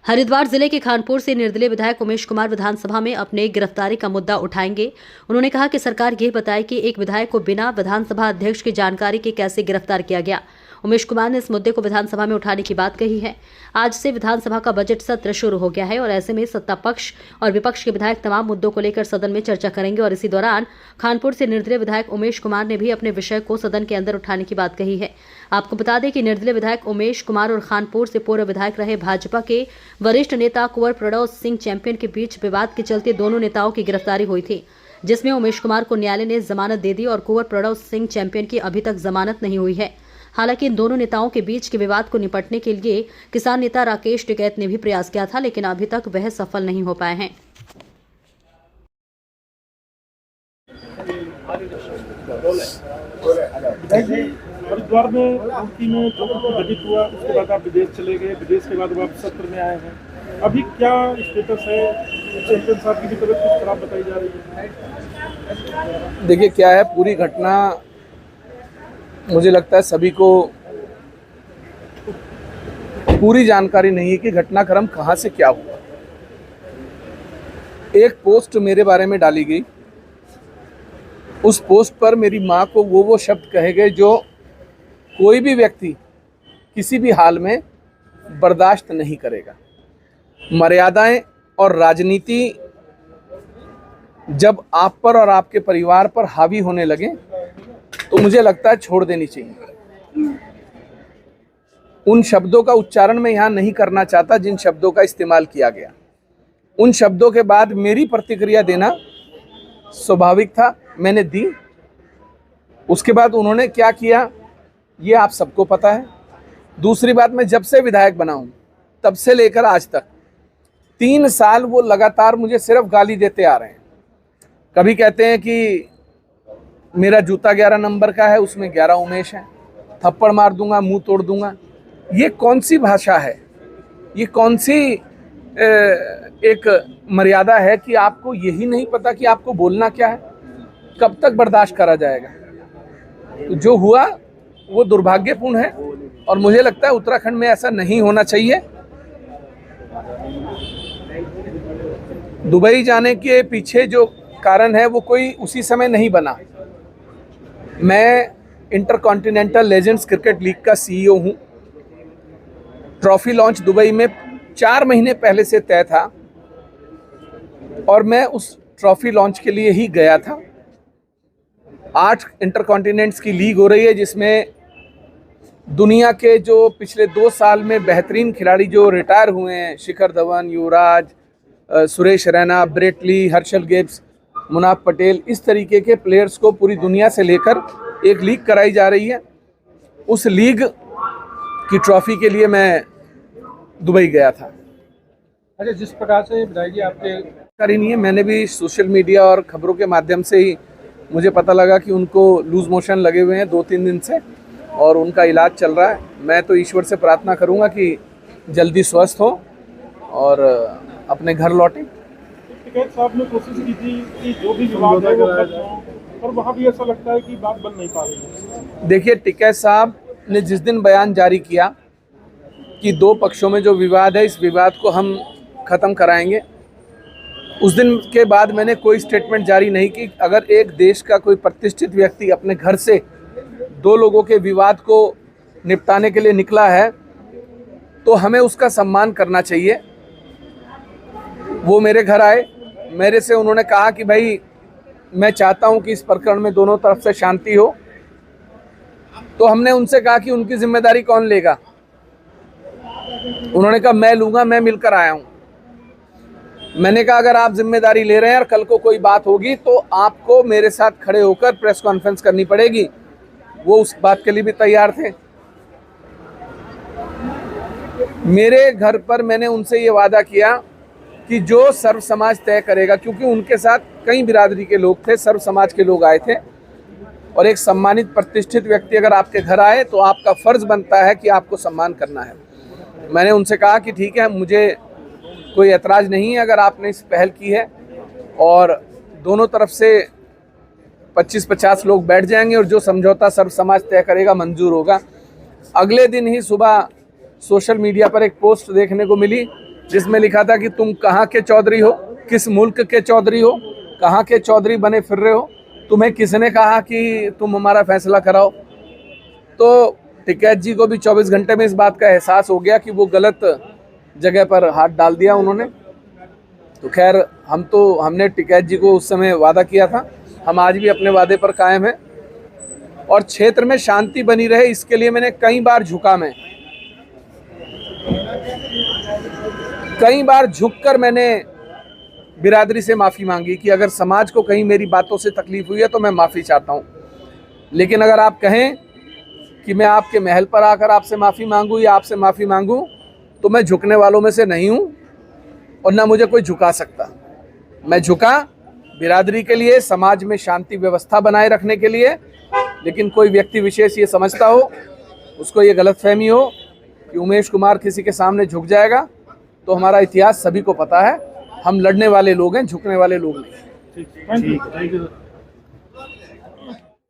हरिद्वार जिले के खानपुर से निर्दलीय विधायक उमेश कुमार विधानसभा में अपने गिरफ्तारी का मुद्दा उठाएंगे। उन्होंने कहा कि सरकार ये बताए कि एक विधायक को बिना विधानसभा अध्यक्ष की जानकारी के कैसे गिरफ्तार किया गया। उमेश कुमार ने इस मुद्दे को विधानसभा में उठाने की बात कही है। आज से विधानसभा का बजट सत्र शुरू हो गया है और ऐसे में सत्ता पक्ष और विपक्ष के विधायक तमाम मुद्दों को लेकर सदन में चर्चा करेंगे और इसी दौरान खानपुर से निर्दलीय विधायक उमेश कुमार ने भी अपने विषय को सदन के अंदर उठाने की बात कही है। आपको बता दें कि निर्दलीय विधायक उमेश कुमार और खानपुर से पूर्व विधायक रहे भाजपा के वरिष्ठ नेता कुंवर प्रणव सिंह चैंपियन के बीच विवाद के चलते दोनों नेताओं की गिरफ्तारी हुई थी, जिसमें उमेश कुमार को न्यायालय ने जमानत दे दी और कुंवर प्रणव सिंह चैंपियन की अभी तक जमानत नहीं हुई है। हालांकि इन दोनों नेताओं के बीच के विवाद को निपटने के लिए किसान नेता राकेश टिकैत ने भी प्रयास किया था, लेकिन अभी तक वह सफल नहीं हो पाए हैं। हरिद्वार में जो घटित हुआ उसके बाद आप विदेश चले गए, विदेश के बाद आप सत्र में आए हैं। अभी क्या स्टेटस है? चैंपियन साहब की भी तबीयत कुछ खराब बताई जा रही है। देखिए क्या है, पूरी घटना मुझे लगता है सभी को पूरी जानकारी नहीं है कि घटनाक्रम कहाँ से क्या हुआ। एक पोस्ट मेरे बारे में डाली गई, उस पोस्ट पर मेरी माँ को वो शब्द कहे गए जो कोई भी व्यक्ति किसी भी हाल में बर्दाश्त नहीं करेगा। मर्यादाएं और राजनीति जब आप पर और आपके परिवार पर हावी होने लगे तो मुझे लगता है छोड़ देनी चाहिए। उन शब्दों का उच्चारण मैं यहाँ नहीं करना चाहता जिन शब्दों का इस्तेमाल किया गया। उन शब्दों के बाद मेरी प्रतिक्रिया देना स्वाभाविक था, मैंने दी। उसके बाद उन्होंने क्या किया ये आप सबको पता है। दूसरी बात, मैं जब से विधायक बना हूँ तब से लेकर आज तक 3 साल वो लगातार मुझे सिर्फ गाली देते आ रहे हैं। कभी कहते हैं कि मेरा जूता 11 नंबर का है, उसमें 11 उमेश है, थप्पड़ मार दूंगा, मुंह तोड़ दूंगा। ये कौन सी भाषा है? ये कौन सी एक मर्यादा है कि आपको यही नहीं पता कि आपको बोलना क्या है? कब तक बर्दाश्त करा जाएगा? तो जो हुआ वो दुर्भाग्यपूर्ण है और मुझे लगता है उत्तराखंड में ऐसा नहीं होना चाहिए। दुबई जाने के पीछे जो कारण है वो कोई उसी समय नहीं बना। मैं इंटरकॉन्टिनेंटल लेजेंड्स क्रिकेट लीग का सीईओ हूँ। ट्रॉफी लॉन्च दुबई में 4 महीने पहले से तय था और मैं उस ट्रॉफी लॉन्च के लिए ही गया था। 8 इंटरकॉन्टिनेंट्स की लीग हो रही है जिसमें दुनिया के जो पिछले 2 साल में बेहतरीन खिलाड़ी जो रिटायर हुए हैं, Shikhar Dhawan, Yuvraj, Suresh Raina, Brett Lee, Herschelle Gibbs, Munaf Patel, इस तरीके के प्लेयर्स को पूरी दुनिया से लेकर एक लीग कराई जा रही है। उस लीग की ट्रॉफी के लिए मैं दुबई गया था। अच्छा, जिस प्रकार से विधायक जी आपके करी नहीं है, मैंने भी सोशल मीडिया और खबरों के माध्यम से ही मुझे पता लगा कि उनको लूज मोशन लगे हुए हैं 2-3 दिन से और उनका इलाज चल रहा है। मैं तो ईश्वर से प्रार्थना करूंगा कि जल्दी स्वस्थ हो और अपने घर लौटें। टिकैत साहब ने कोशिश की थी कि जो भी विवाद है वो खत्म हो, पर वहाँ भी ऐसा लगता है कि बात बन नहीं पा रही है। देखिए, टिकैत साहब ने जिस दिन बयान जारी किया कि 2 पक्षों में जो विवाद है इस विवाद को हम ख़त्म कराएंगे, उस दिन के बाद मैंने कोई स्टेटमेंट जारी नहीं की। अगर एक देश का कोई प्रतिष्ठित व्यक्ति अपने घर से 2 लोगों के विवाद को निपटाने के लिए निकला है तो हमें उसका सम्मान करना चाहिए। वो मेरे घर आए, मेरे से उन्होंने कहा कि भाई मैं चाहता हूं कि इस प्रकरण में दोनों तरफ से शांति हो। तो हमने उनसे कहा कि उनकी जिम्मेदारी कौन लेगा? उन्होंने कहा मैं लूंगा, मैं मिलकर आया हूं। मैंने कहा अगर आप जिम्मेदारी ले रहे हैं और कल को कोई बात होगी तो आपको मेरे साथ खड़े होकर प्रेस कॉन्फ्रेंस करनी पड़ेगी। वो उस बात के लिए भी तैयार थे। मेरे घर पर मैंने उनसे ये वादा किया कि जो सर्व समाज तय करेगा, क्योंकि उनके साथ कई बिरादरी के लोग थे, सर्व समाज के लोग आए थे और एक सम्मानित प्रतिष्ठित व्यक्ति अगर आपके घर आए तो आपका फर्ज बनता है कि आपको सम्मान करना है। मैंने उनसे कहा कि ठीक है, मुझे कोई ऐतराज़ नहीं है अगर आपने इस पहल की है और दोनों तरफ से 25-50 लोग बैठ जाएंगे और जो समझौता सर्व समाज तय करेगा मंजूर होगा। अगले दिन ही सुबह सोशल मीडिया पर एक पोस्ट देखने को मिली जिसमें लिखा था कि तुम कहाँ के चौधरी हो, किस मुल्क के चौधरी हो, कहाँ के चौधरी बने फिर रहे हो, तुम्हें किसने कहा कि तुम हमारा फैसला कराओ। तो टिकैत जी को भी 24 घंटे में इस बात का एहसास हो गया कि वो गलत जगह पर हाथ डाल दिया उन्होंने। तो खैर हमने टिकैत जी को उस समय वादा किया था, हम आज भी अपने वादे पर कायम हैं और क्षेत्र में शांति बनी रहे इसके लिए मैंने कई बार झुककर मैंने बिरादरी से माफ़ी मांगी कि अगर समाज को कहीं मेरी बातों से तकलीफ हुई है तो मैं माफ़ी चाहता हूँ। लेकिन अगर आप कहें कि मैं आपके महल पर आकर आपसे माफ़ी मांगूँ या आपसे माफ़ी मांगूँ तो मैं झुकने वालों में से नहीं हूँ और ना मुझे कोई झुका सकता। मैं झुका बिरादरी के लिए, समाज में शांति व्यवस्था बनाए रखने के लिए। लेकिन कोई व्यक्ति विशेष ये समझता हो, उसको ये गलतफहमी हो कि उमेश कुमार किसी के सामने झुक जाएगा, तो हमारा इतिहास सभी को पता है। हम लड़ने वाले लोग हैं, झुकने वाले लोग नहीं। ठीक, थैंक यू।